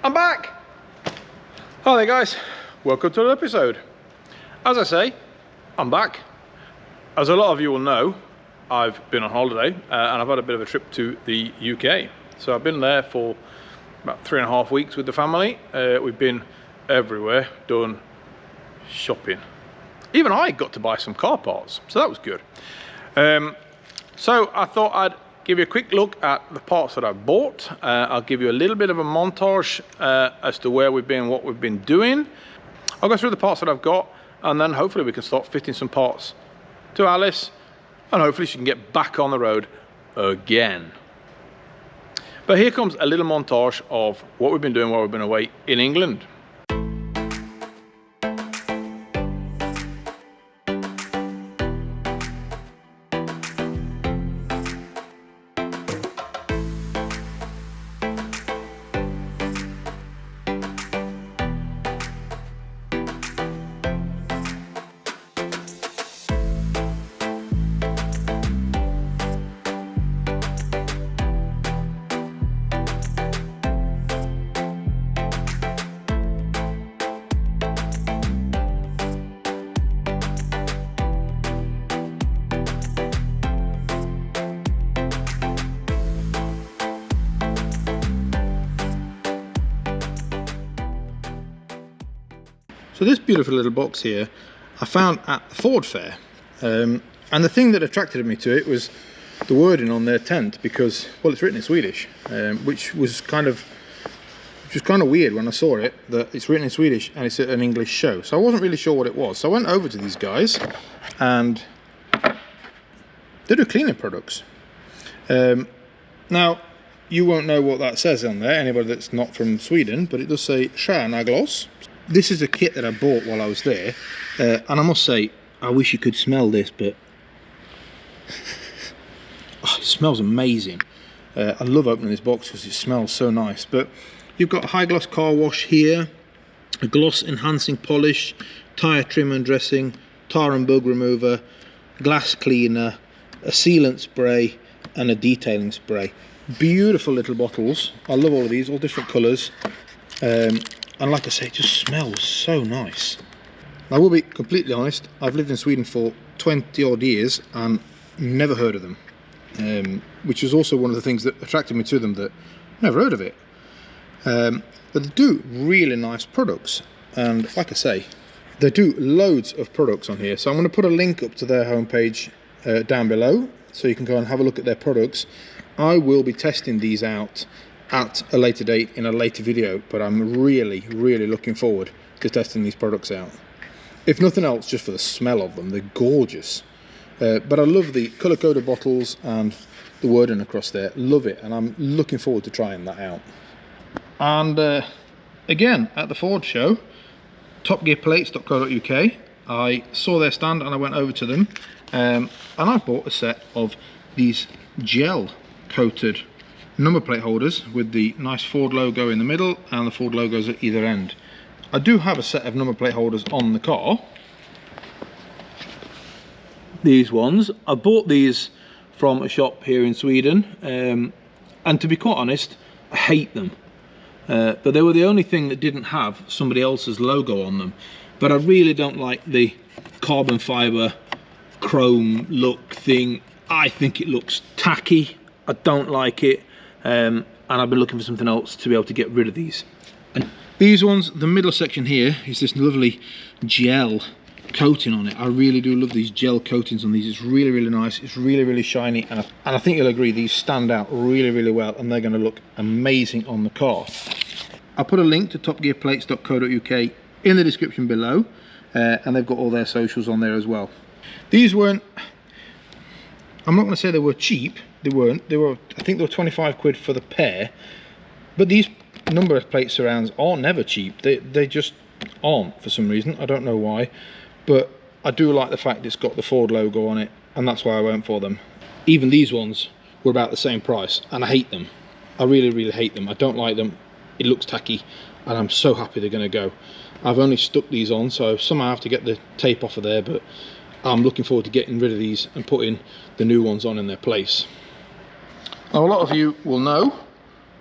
I'm back! Hi there guys, welcome to another episode. As I say, I'm back. As a lot of you will know, I've been on holiday and I've had a bit of a trip to the UK. So I've been there for about 3.5 weeks with the family. We've been everywhere, done shopping. Even I got to buy some car parts, so that was good. So I thought I'd give you a quick look at the parts that I've bought. I'll give you a little bit of a montage as to where we've been, what we've been doing. I'll go through the parts that I've got, and then hopefully we can start fitting some parts to Alice, and hopefully she can get back on the road again. But here comes a little montage of what we've been doing while we've been away in England. So this beautiful little box here I found at the Ford fair, and the thing that attracted me to it was the wording on their tent, because, well, it's written in Swedish, which was kind of weird when I saw it, that it's written in Swedish and it's an English show. So I wasn't really sure what it was. So I went over to these guys, and they do cleaning products. Now, you won't know what that says on there, anybody that's not from Sweden, but it does say Stjärnaglas. This is a kit that I bought while I was there, and I must say, I wish you could smell this, but oh, it smells amazing. I love opening this box because it smells so nice. But you've got a high gloss car wash here, a gloss enhancing polish, tyre trim and dressing, tar and bug remover, glass cleaner, a sealant spray, and a detailing spray. Beautiful little bottles. I love all of these, all different colours. And like I say, it just smells so nice. I will be completely honest, I've lived in Sweden for 20 odd years and never heard of them, which was also one of the things that attracted me to them, that I never heard of it. But they do really nice products, and like I say, they do loads of products on here. So I'm going to put a link up to their homepage down below, so you can go and have a look at their products. I will be testing these out at a later date in a later video, but I'm really looking forward to testing these products out. If nothing else, just for the smell of them. They're gorgeous. But I love the colour-coded bottles and the wording across there. Love it, and I'm looking forward to trying that out. And again, at the Ford show, topgearplates.co.uk, I saw their stand and I went over to them, and I bought a set of these gel-coated number plate holders with the nice Ford logo in the middle and the Ford logos at either end. I do have a set of number plate holders on the car. These ones, I bought these from a shop here in Sweden, and to be quite honest, I hate them. But they were the only thing that didn't have somebody else's logo on them. But I really don't like the carbon fibre chrome look thing. I think it looks tacky. I don't like it. And I've been looking for something else to be able to get rid of these. And these ones, the middle section here is this lovely gel coating on it. I really do love these gel coatings on these. It's really nice. It's really shiny, and I think you'll agree these stand out really well, and they're going to look amazing on the car. I'll put a link to topgearplates.co.uk in the description below, and they've got all their socials on there as well. These weren't, I'm not going to say they were cheap. They weren't. They were, I think they were 25 quid for the pair. But these number plate surrounds are never cheap. They just aren't for some reason. I don't know why. But I do like the fact it's got the Ford logo on it, and that's why I went for them. Even these ones were about the same price, and I hate them. I really hate them. I don't like them. It looks tacky, and I'm so happy they're going to go. I've only stuck these on, so somehow I have to get the tape off of there, but I'm looking forward to getting rid of these and putting the new ones on in their place. Now, a lot of you will know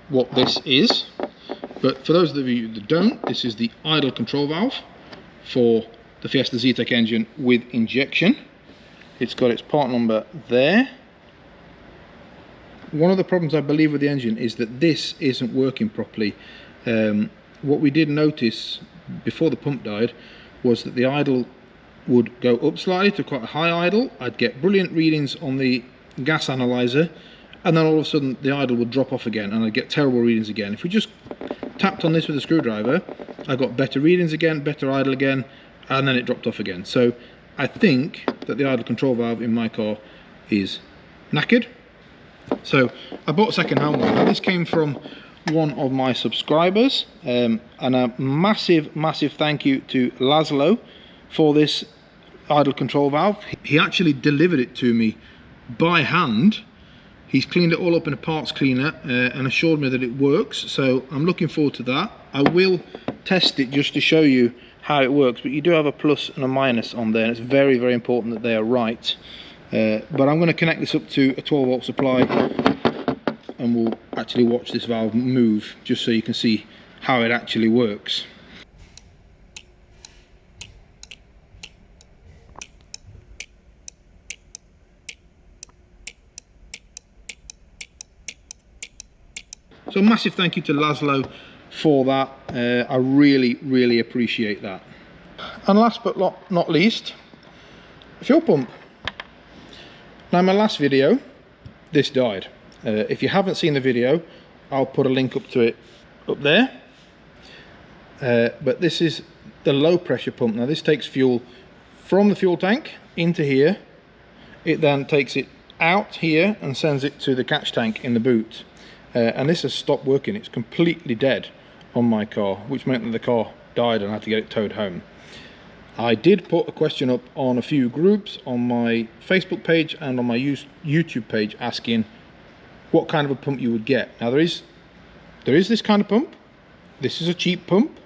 what this is. But for those of you that don't, this is the idle control valve for the Fiesta Zetec engine with injection. It's got its part number there. One of the problems I believe with the engine is that this isn't working properly. What we did notice before the pump died was that the idle would go up slightly to quite a high idle. I'd get brilliant readings on the gas analyzer, and then all of a sudden the idle would drop off again and I'd get terrible readings again. If we just tapped on this with a screwdriver, I got better readings again, better idle again, and then it dropped off again. So I think that the idle control valve in my car is knackered. So I bought a second-hand one. Now this came from one of my subscribers, and a massive thank you to Laszlo for this idle control valve. He actually delivered it to me by hand. He's cleaned it all up in a parts cleaner and assured me that it works, so I'm looking forward to that. I will test it just to show you how it works, but you do have a plus and a minus on there, and it's very important that they are right. But I'm going to connect this up to a 12 volt supply and we'll actually watch this valve move just so you can see how it actually works. So massive thank you to Laszlo for that. I really appreciate that. And last but not least, a fuel pump. Now in my last video, this died. If you haven't seen the video, I'll put a link up to it up there. But this is the low pressure pump. Now this takes fuel from the fuel tank into here. It then takes it out here and sends it to the catch tank in the boot. And this has stopped working. It's completely dead on my car, which meant that the car died and I had to get it towed home. I did put a question up on a few groups on my Facebook page and on my YouTube page asking what kind of a pump you would get. Now there is this kind of pump. This is a cheap pump.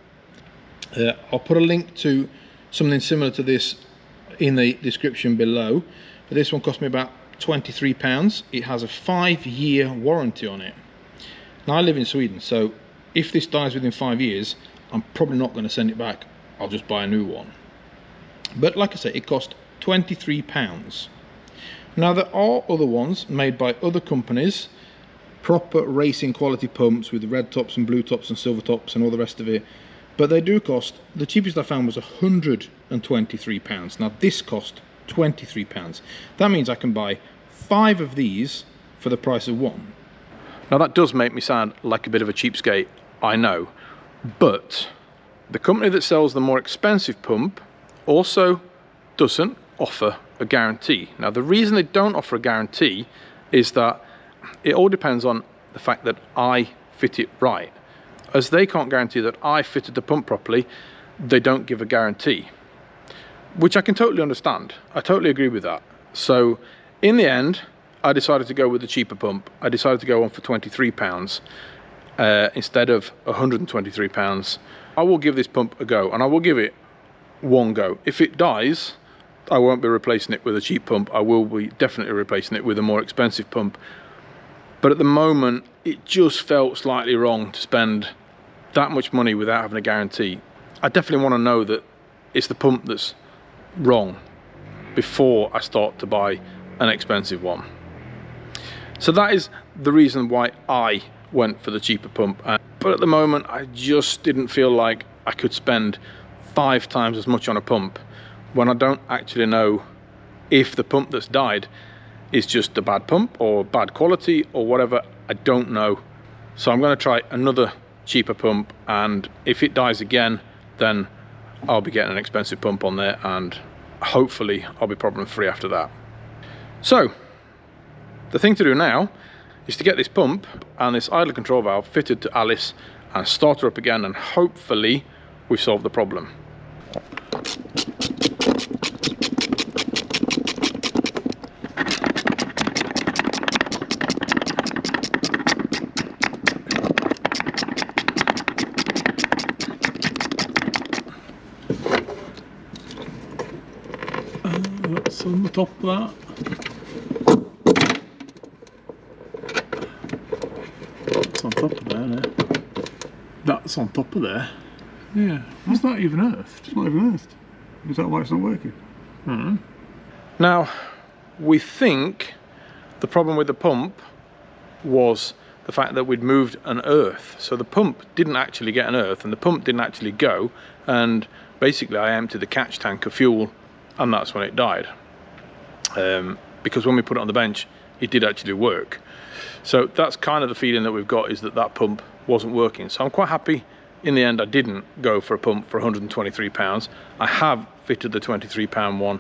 I'll put a link to something similar to this in the description below. But this one cost me about £23. It has a 5-year warranty on it. Now I live in Sweden, so if this dies within 5 years, I'm probably not going to send it back. I'll just buy a new one. But like I say, it cost £23. Now there are other ones made by other companies, proper racing quality pumps with red tops and blue tops and silver tops and all the rest of it, but they do cost, the cheapest I found was £123. Now this cost £23. That means I can buy 5 of these for the price of one. Now that does make me sound like a bit of a cheapskate, I know, but the company that sells the more expensive pump also doesn't offer a guarantee. Now the reason they don't offer a guarantee is that it all depends on the fact that I fit it right. As they can't guarantee that I fitted the pump properly, they don't give a guarantee, which I can totally understand. I totally agree with that. So in the end, I decided to go with the cheaper pump. I decided to go on for £23 instead of £123. I will give this pump a go, and I will give it one go. If it dies, I won't be replacing it with a cheap pump. I will be definitely replacing it with a more expensive pump. But at the moment, it just felt slightly wrong to spend that much money without having a guarantee. I definitely want to know that it's the pump that's wrong before I start to buy an expensive one. So that is the reason why I went for the cheaper pump. But at the moment, I just didn't feel like I could spend 5 times as much on a pump when I don't actually know if the pump that's died is just a bad pump or bad quality or whatever. I don't know. So I'm going to try another cheaper pump, and if it dies again, then I'll be getting an expensive pump on there, and hopefully I'll be problem free after that. So the thing to do now is to get this pump and this idle control valve fitted to Alice and start her up again, and hopefully we've solved the problem. That's on the top of that. It's on top of there now. that's on top of there. Yeah. It's not even earthed. It's not even earthed. Is that why it's not working? Now, we think the problem with the pump was the fact that we'd moved an earth. So the pump didn't actually get an earth, and the pump didn't actually go, and basically I emptied the catch tank of fuel, and that's when it died. Because when we put it on the bench, it did actually work. So that's kind of the feeling that we've got, is that that pump wasn't working. So I'm quite happy in the end I didn't go for a pump for £123. I have fitted the £23 one,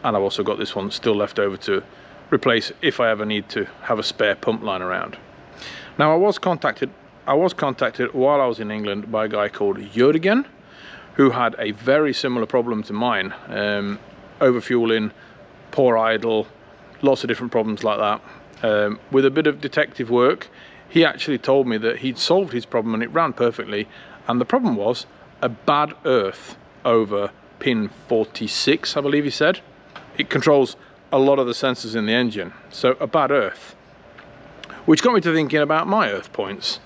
and I've also got this one still left over to replace if I ever need to have a spare pump lying around. Now, I was contacted while I was in England by a guy called Jürgen, who had a very similar problem to mine. Overfueling, poor idle, lots of different problems like that. With a bit of detective work, he actually told me that he'd solved his problem and it ran perfectly, and the problem was a bad earth over pin 46, I believe he said. It controls a lot of the sensors in the engine, so a bad earth. Which got me to thinking about my earth points.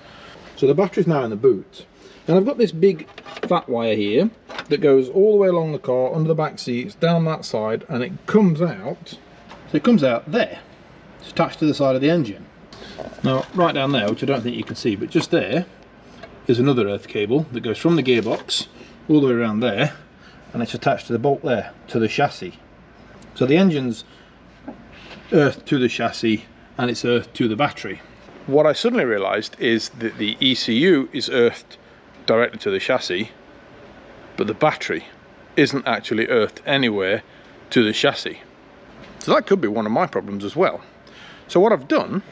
So the battery's now in the boot, and I've got this big fat wire here that goes all the way along the car, under the back seats, down that side, and it comes out. So it comes out there. It's attached to the side of the engine. Now, right down there, which I don't think you can see, but just there is another earth cable that goes from the gearbox all the way around there, and it's attached to the bolt there, to the chassis. So the engine's earthed to the chassis, and it's earthed to the battery. What I suddenly realised is that the ECU is earthed directly to the chassis, but the battery isn't actually earthed anywhere to the chassis. So that could be one of my problems as well. So what I've done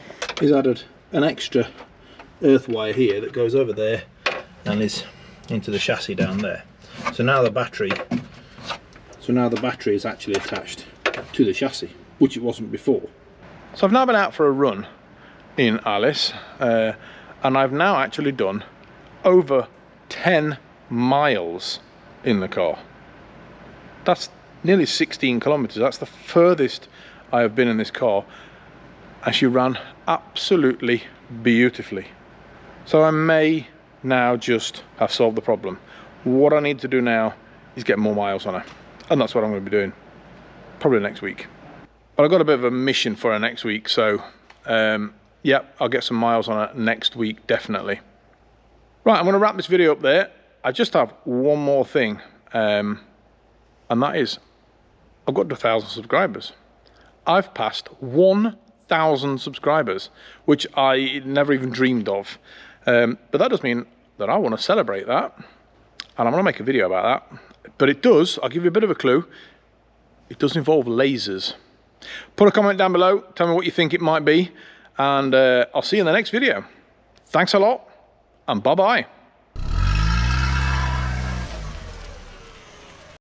is added an extra earth wire here that goes over there and is into the chassis down there. So now the battery is actually attached to the chassis, which it wasn't before. So I've now been out for a run in Alice, and I've now actually done over 10 miles in the car. That's nearly 16 kilometers. That's the furthest I have been in this car, and she ran absolutely beautifully. So I may now just have solved the problem. What I need to do now is get more miles on her, and that's what I'm going to be doing probably next week. But I've got a bit of a mission for her next week, so yeah, I'll get some miles on her next week, definitely. Right, I'm going to wrap this video up there. I just have one more thing, and that is I've got 1,000 subscribers. I've passed 1,000 subscribers, which I never even dreamed of. But that does mean that I want to celebrate that, and I'm going to make a video about that. But it does, I'll give you a bit of a clue, it does involve lasers. Put a comment down below, tell me what you think it might be, and I'll see you in the next video. Thanks a lot, and bye-bye.